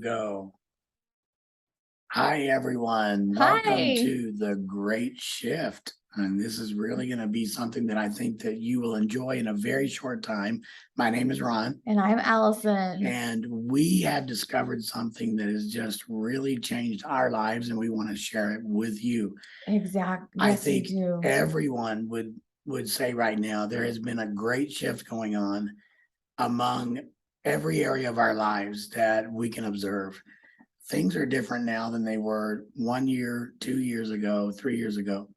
Go. Hi, everyone. Welcome Hi, to The Great Shift. And this is really going to be something that I think that you will enjoy in a very short time. My name is Ron, and I'm Allison. and we have discovered something that has just really changed our lives, and we want to share it with you. Exactly. I Yes, we think do. everyone would say right now there has been a great shift going on among every area of our lives that we can observe. Things are different now than they were 1 year, 2 years ago, 3 years ago.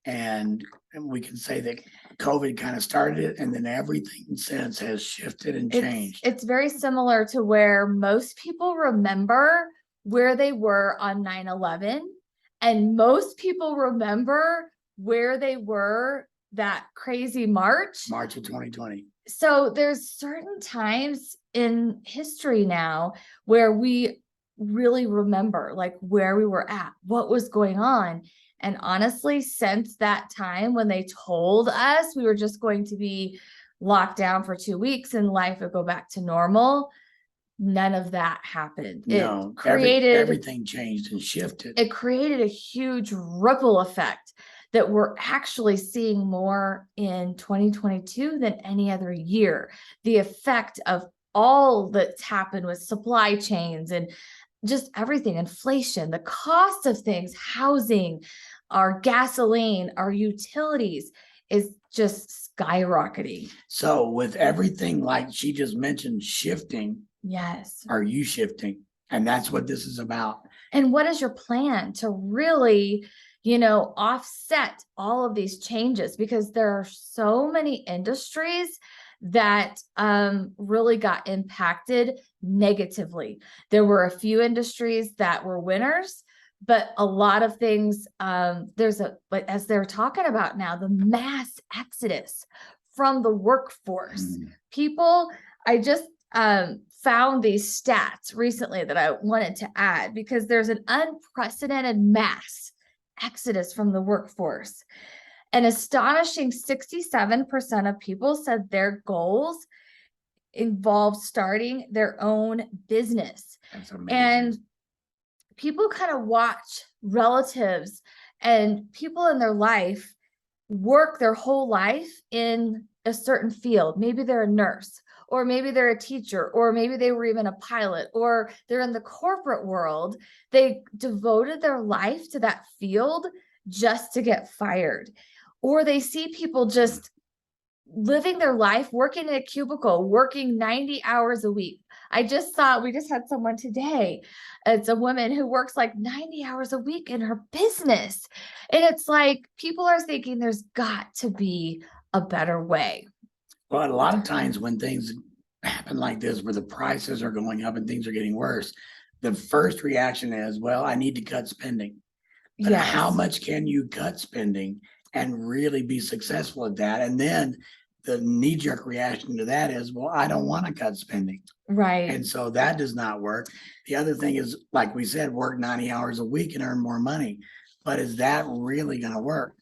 And we can say that COVID kind of started it, and then everything since has shifted and It's changed. it's very similar to where most people remember where they were on 9/11, and most people remember where they were that crazy march. March of 2020. So there's certain times in history now where we really remember like where we were at, what was going on. And honestly, since that time when they told us we were just going to be locked down for 2 weeks and life would go back to normal, none of that happened. No, everything changed and shifted. It created a huge ripple effect that we're actually seeing more in 2022 than any other year. The effect of all that's happened with supply chains and just everything, inflation, the cost of things, housing, our gasoline, our utilities is just skyrocketing. So, with everything like she just mentioned shifting, Yes. are you shifting? And that's what this is about. And what is your plan to really, offset all of these changes? Because there are so many industries that really got impacted negatively. There were a few industries that were winners, but a lot of things, but as they're talking about now, the mass exodus from the workforce. People, I just found these stats recently that I wanted to add because there's an unprecedented mass exodus from the workforce. An astonishing 67% of people said their goals involve starting their own business. That's amazing. And people kind of watch relatives and people in their life work their whole life in a certain field. Maybe they're a nurse, or maybe they're a teacher, or maybe they were even a pilot, or they're in the corporate world. They devoted their life to that field just to get fired. Or they see people just living their life, working in a cubicle, working 90 hours a week. We just had someone today. It's a woman who works like 90 hours a week in her business. And it's like people are thinking there's got to be a better way. Well, a lot of times when things happen like this, where the prices are going up and things are getting worse, the first reaction is, well, I need to cut spending. But how much can you cut spending and really be successful at that? And then the knee-jerk reaction to that is, well, I don't want to cut spending. Right. And so that does not work. The other thing is, like we said, work 90 hours a week and earn more money. But is that really going to work?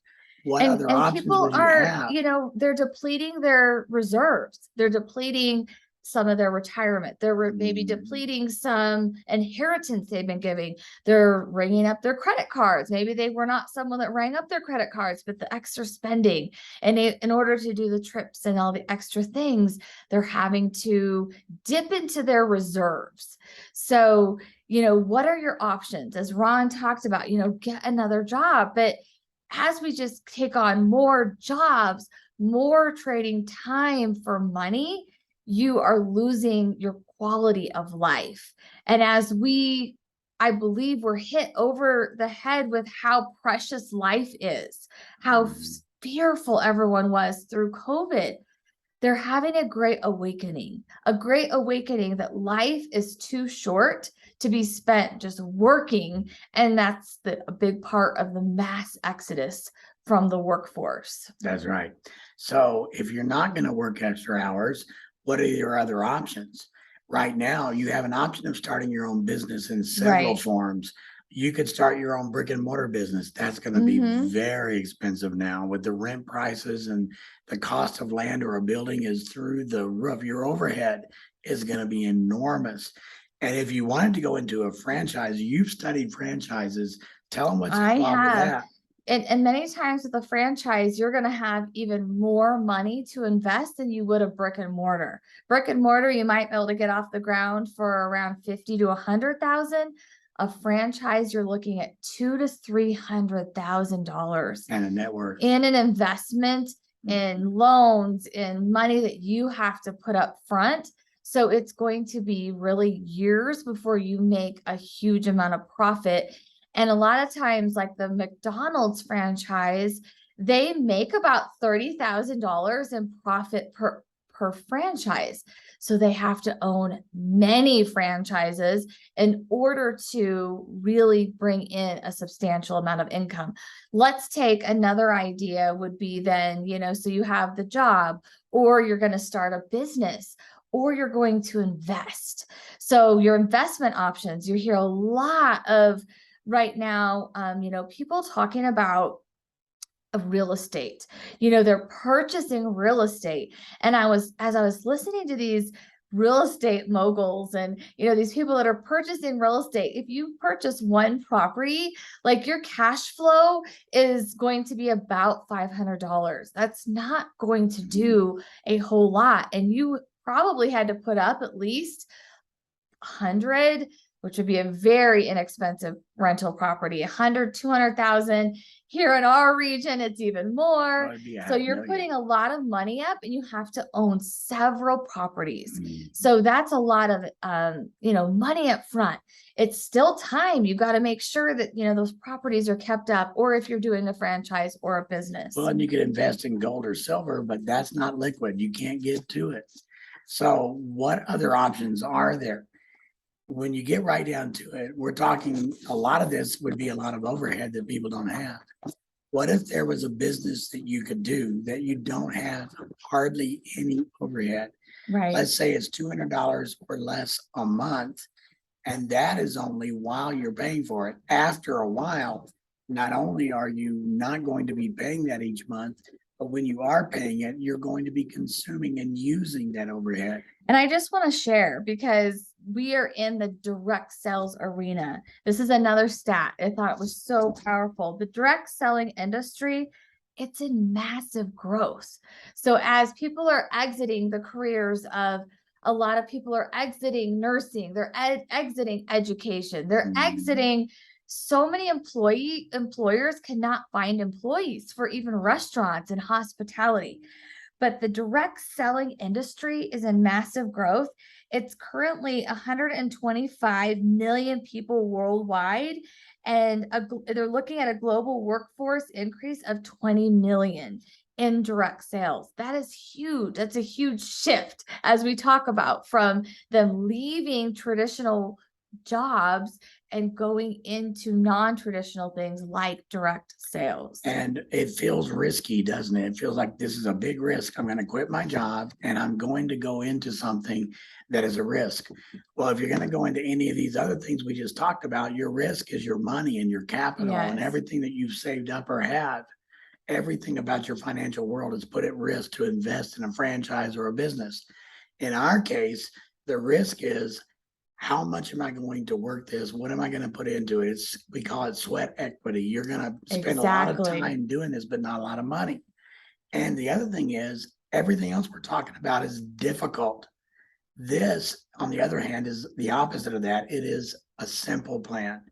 What other And options people would you are, have? they're depleting their reserves. They're depleting some of their retirement. They're maybe depleting some inheritance they've been giving. They're ringing up their credit cards. Maybe they were not someone that rang up their credit cards, but the extra spending. And in order to do the trips and all the extra things, they're having to dip into their reserves. So, what are your options? As Ron talked about, get another job. But as we just take on more jobs, more trading time for money, you are losing your quality of life. And I believe we're hit over the head with how precious life is, how fearful everyone was through COVID. They're having a great awakening that life is too short to be spent just working. And that's a big part of the mass exodus from the workforce. That's right. So if you're not going to work extra hours, what are your other options? Right now, you have an option of starting your own business in several forms. You could start your own brick and mortar business. That's going to be very expensive now with the rent prices, and the cost of land or a building is through the roof. Your overhead is going to be enormous. And if you wanted to go into a franchise, you've studied franchises, tell them what's I involved with have. that. And many times with a franchise, you're going to have even more money to invest than you would a brick and mortar. Brick and mortar, you might be able to get off the ground for around 50 to 100,000. A franchise, you're looking at $200,000 to $300,000 And a network. in an investment, in loans, in money that you have to put up front. So it's going to be really years before you make a huge amount of profit. And a lot of times, like the McDonald's franchise, they make about $30,000 in profit per franchise. So they have to own many franchises in order to really bring in a substantial amount of income. Let's take another idea would be then, so you have the job, or you're going to start a business, or you're going to invest. So your investment options, you hear a lot of right now, people talking about real estate. They're purchasing real estate. And as I was listening to these real estate moguls and, these people that are purchasing real estate, if you purchase one property, like your cash flow is going to be about $500. That's not going to do a whole lot. And you probably had to put up at least 100, which would be a very inexpensive rental property, 100, 200,000. Here in our region, it's even more. So you're putting a lot of money up and you have to own several properties. So that's a lot of, money up front. It's still time. You got to make sure that, those properties are kept up, or if you're doing a franchise or a business. Well, and you could invest in gold or silver, but that's not liquid. You can't get to it. So what other options are there? When you get right down to it, we're talking, a lot of this would be a lot of overhead that people don't have. What if there was a business that you could do that you don't have hardly any overhead? Right. Let's say it's $200 or less a month. And that is only while you're paying for it. After a while, not only are you not going to be paying that each month, but when you are paying it, you're going to be consuming and using that overhead. And I just want to share, because we are in the direct sales arena. This is another stat I thought was so powerful. The direct selling industry, it's in massive growth. So as people are exiting the careers of, a lot of people are exiting nursing, they're exiting education, they're exiting. So many employers cannot find employees for even restaurants and hospitality. But the direct selling industry is in massive growth. It's currently 125 million people worldwide, and they're looking at a global workforce increase of 20 million in direct sales. That is huge. That's a huge shift, as we talk about, from them leaving traditional jobs and going into non-traditional things like direct sales. And it feels risky, doesn't it? It feels like this is a big risk. I'm going to quit my job and I'm going to go into something that is a risk. Well, if you're going to go into any of these other things we just talked about, your risk is your money and your capital and everything that you've saved up or have. Everything about your financial world is put at risk to invest in a franchise or a business. In our case, the risk is, how much am I going to work this? What am I going to put into it? We call it sweat equity. You're going to spend a lot of time doing this, but not a lot of money. And the other thing is, everything else we're talking about is difficult. This, on the other hand, is the opposite of that. It is a simple plan.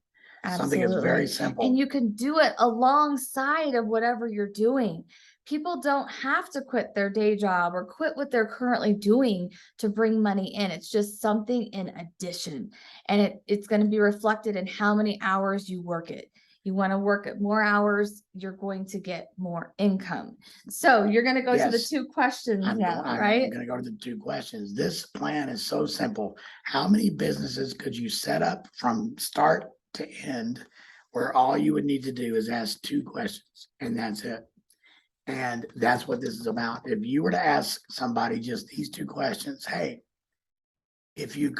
Something that's very simple. And you can do it alongside of whatever you're doing. People don't have to quit their day job or quit what they're currently doing to bring money in. It's just something in addition. And it's going to be reflected in how many hours you work it. You want to work at more hours, you're going to get more income. So you're going to go to the two questions now, right? I'm going to go to the two questions. This plan is so simple. How many businesses could you set up from start to end, where all you would need to do is ask two questions and that's it? And that's what this is about. If you were to ask somebody just these two questions, hey, if you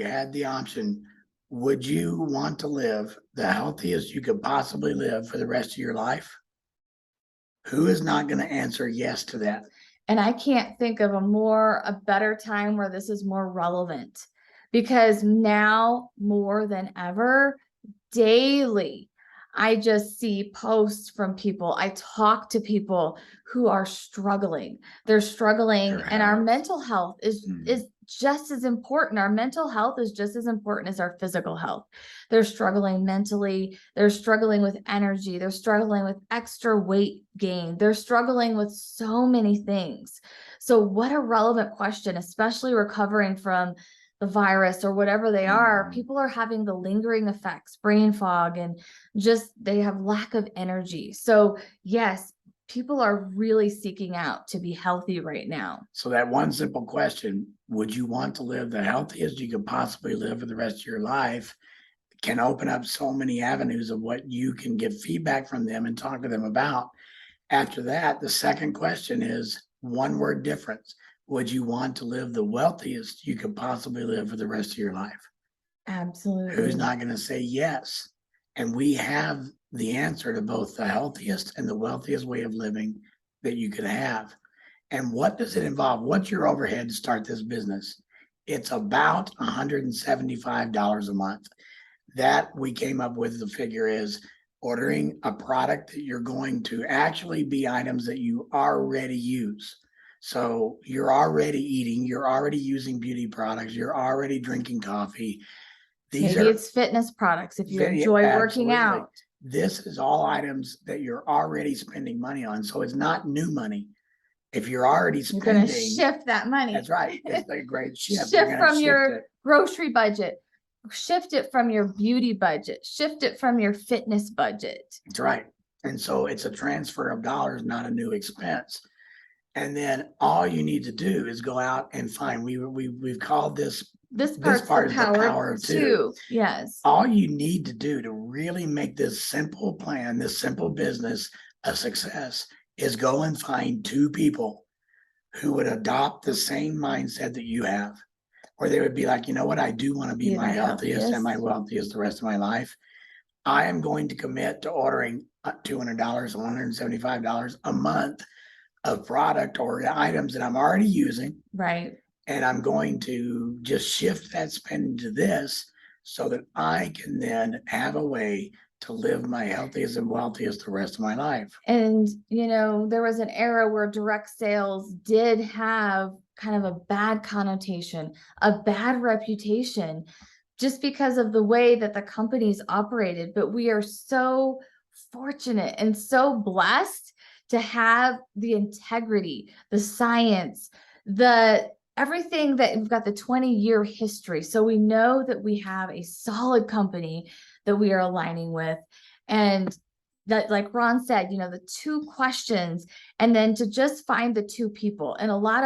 had the option, would you want to live the healthiest you could possibly live for the rest of your life? Who is not going to answer yes to that? And I can't think of a better time where this is more relevant, because now more than ever, daily, I just see posts from people. I talk to people who are struggling. They're struggling, Their and our health. mental health is Mhm. just as important. Our mental health is just as important as our physical health. They're struggling mentally. They're struggling with energy. They're struggling with extra weight gain. They're struggling with so many things. So what a relevant question, especially recovering from the virus or whatever they are. Mhm. People are having the lingering effects, brain fog, and just they have lack of energy. So yes, people are really seeking out to be healthy right now. So that one simple question, would you want to live the healthiest you could possibly live for the rest of your life, can open up so many avenues of what you can get feedback from them and talk to them about. After that, the second question is one word difference. Would you want to live the wealthiest you could possibly live for the rest of your life? Who's Absolutely. not going to say yes? And we have the answer to both the healthiest and the wealthiest way of living that you could have. And what does it involve? What's your overhead to start this business? It's about $175 a month. That we came up with the figure is ordering a product that you're going to actually be items that you already use. So you're already eating, you're already using beauty products, you're already drinking coffee. These Maybe are it's fitness products if you very enjoy working absolutely. out. This is all items that you're already spending money on. So it's not new money. If you're already You're going to spending, shift that money. that's right. It's a great shift. You're Shift going to from shift your it. grocery budget, shift it from your beauty budget, shift it from your fitness budget. That's right. And so it's a transfer of dollars, not a new expense. And then all you need to do is go out and find, we've called this This This part's part the is the power of two. two. Yes. all you need to do to really make this simple plan, this simple business a success is go and find two people who would adopt the same mindset that you have, where they would be like, you know what, I do want to be Be my the healthiest and my healthiest. wealthiest the rest of my life. I am going to commit to ordering $200, $175 a month of product or items that I'm already using. Right. And I'm going to just shift that spending to this so that I can then have a way to live my healthiest and wealthiest the rest of my life. And, there was an era where direct sales did have kind of a bad connotation, a bad reputation, just because of the way that the companies operated. But we are so fortunate and so blessed to have the integrity, the science, the everything that we've got the 20-year history. So we know that we have a solid company that we are aligning with. And that, like Ron said, the two questions, and then to just find the two people. And a lot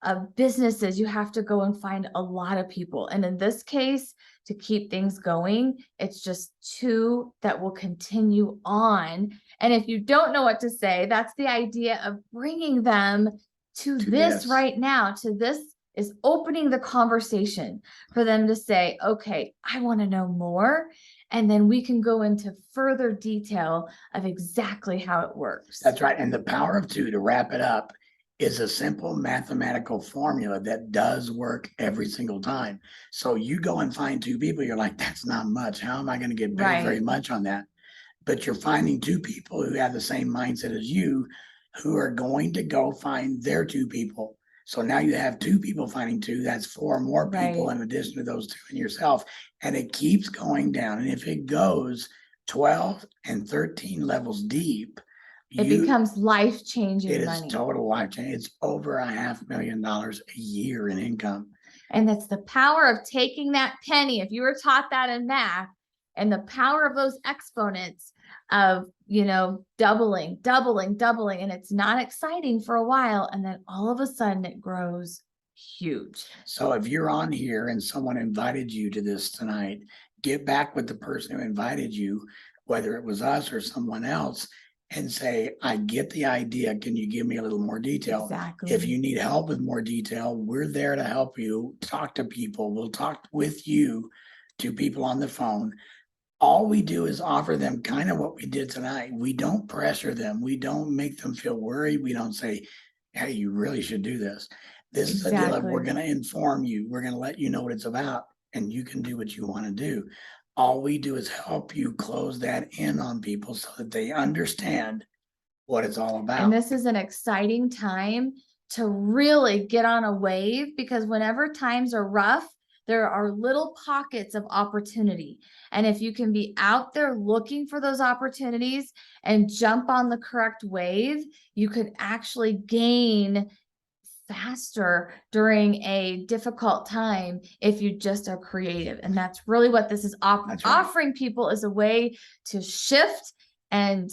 of businesses, you have to go and find a lot of people. And in this case, to keep things going, it's just two that will continue on. And if you don't know what to say, that's the idea of bringing them to To this this. right now, to this is opening the conversation for them to say, okay, I want to know more. And then we can go into further detail of exactly how it works. That's right. And the power of two, to wrap it up, is a simple mathematical formula that does work every single time. So you go and find two people, you're like, that's not much. How am I going to get paid very Right. much on that? But you're finding two people who have the same mindset as you, who are going to go find their two people. So now you have two people finding two, that's four more people Right. in addition to those two and yourself. And it keeps going down. And if it goes 12 and 13 levels deep, It becomes life-changing it is money. total life change. It's over $500,000 a year in income. And that's the power of taking that penny. If you were taught that in math, and the power of those exponents of, doubling, doubling, doubling, and it's not exciting for a while. And then all of a sudden it grows huge. So if you're on here and someone invited you to this tonight, get back with the person who invited you, whether it was us or someone else, and say, I get the idea. Can you give me a little more detail? Exactly. If you need help with more detail, we're there to help you. Talk to people. We'll talk with you to people on the phone. All we do is offer them kind of what we did tonight. We don't pressure them. We don't make them feel worried. We don't say, hey, you really should do this. This is a deal of, we're Exactly. going to inform you. We're going to let you know what it's about. and you can do what you want to do. All we do is help you close that in on people so that they understand what it's all about. And this is an exciting time to really get on a wave, because whenever times are rough, there are little pockets of opportunity. And if you can be out there looking for those opportunities and jump on the correct wave, you could actually gain faster during a difficult time if you just are creative. And that's really what this is That's right. offering people, is a way to shift and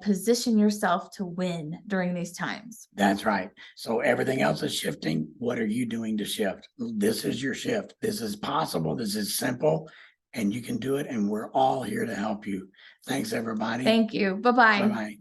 position yourself to win during these times. That's right. So everything else is shifting. What are you doing to shift? This is your shift. This is possible. This is simple, and you can do it. And we're all here to help you. Thanks, everybody. Thank you. Bye-bye. Bye-bye.